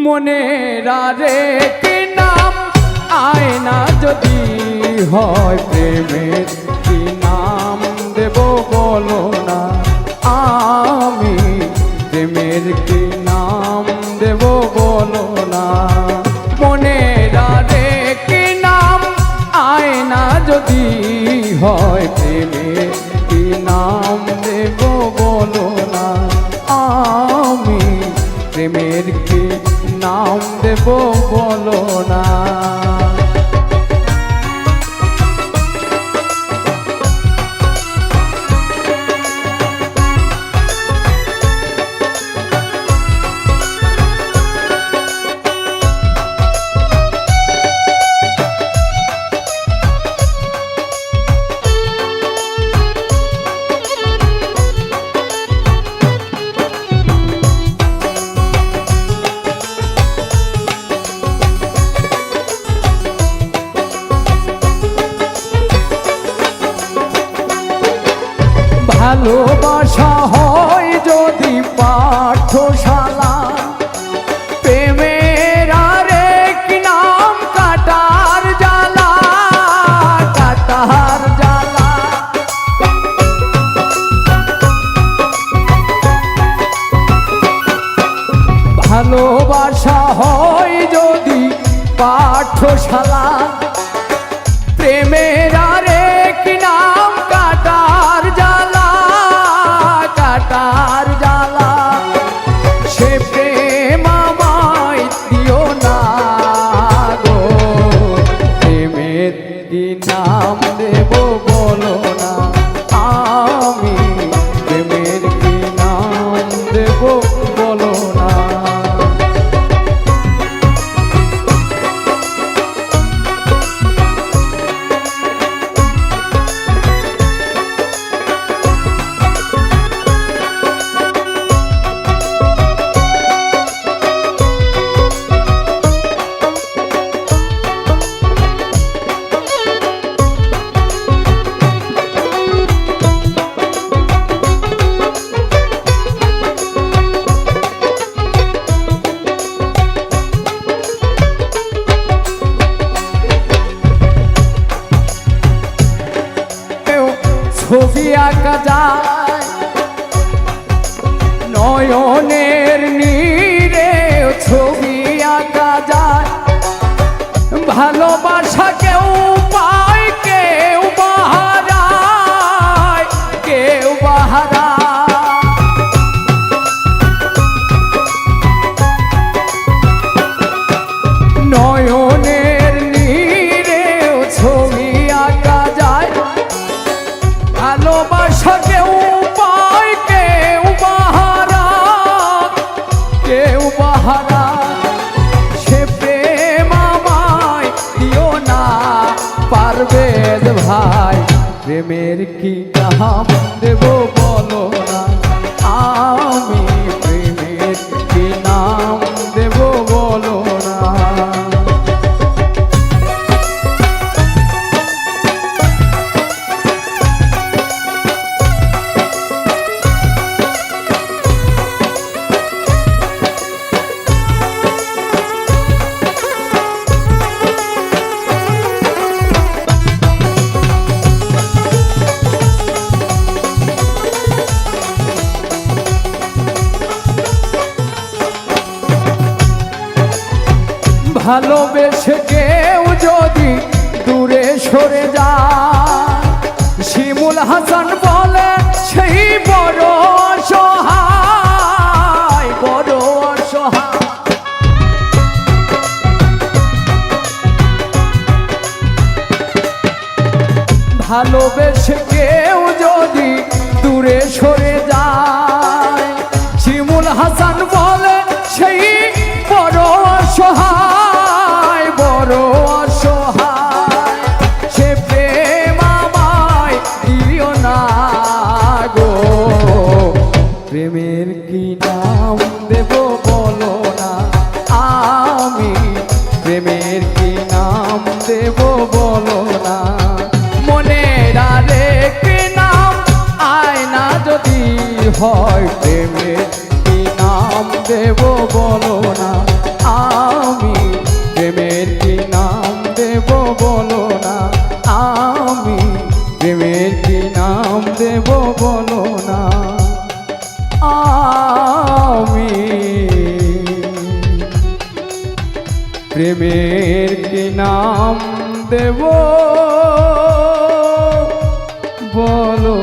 মনের আরেকটি নাম আয়না যদি হয় প্রেমের কি নাম দেব বলো না, আমি প্রেমের কি নাম দেব বলো না। মনের আরেকটি নাম আয়না যদি হয় প্রেমের কি নাম দেব বলো না, আমি প্রেমের কি নাম দেব বলো না। ভালোবাসা হয় যদি পাঠশালা, প্রেমের আরেক নাম কাটার জ্বালা, কাটার জ্বালা। ভালোবাসা হয় যদি পাঠশালা, প্রেমের আরেক নাম কাটার জ্বালা, কাটার জ্বালা। সে প্রেম আমায় দিও না গো, প্রেমের কি নাম দেব বলো না, আমি প্রেমের কি নাম দেব বলো না। ছবি আঁকা যায় নয়নের নীরে, ছবি আঁকা যায়। ভালোবাসা কেউ পায় কেউ বাহারায়, কেউ বাহারায়। নয়নের নীরে ছবি আঁকা যায়। ভালোবাসা কেউ পায় কেউ বাহারা, কেউ বাহারা। সে প্রেম আমায় দিও না পারভেজ ভাই, প্রেমের কি নাম দেব বলো না, আমি প্রেমের কি নাম দেব বলো না। ভালোবেসে কেউ যদি দূরে সরে যায়, শিমুল হাসান বলে সেই বড় অসহায়, বড় অসহায়। ভালোবেসে কেউ যদি দূরে সরে যায়, শিমুল হাসান বলে সেই বড় অসহায়, বড় অসহায়। সে প্রেম আমায় দিও না গো, প্রেমের কি নাম দেব বলো না, আমি প্রেমের কি নাম দেব বলো না। মনের আরেকটি নাম আয়না যদি হয় প্রেমের কি নাম দেব বলো না, নাম দেব বলো না আমি প্রেমের কি নাম দেব বলো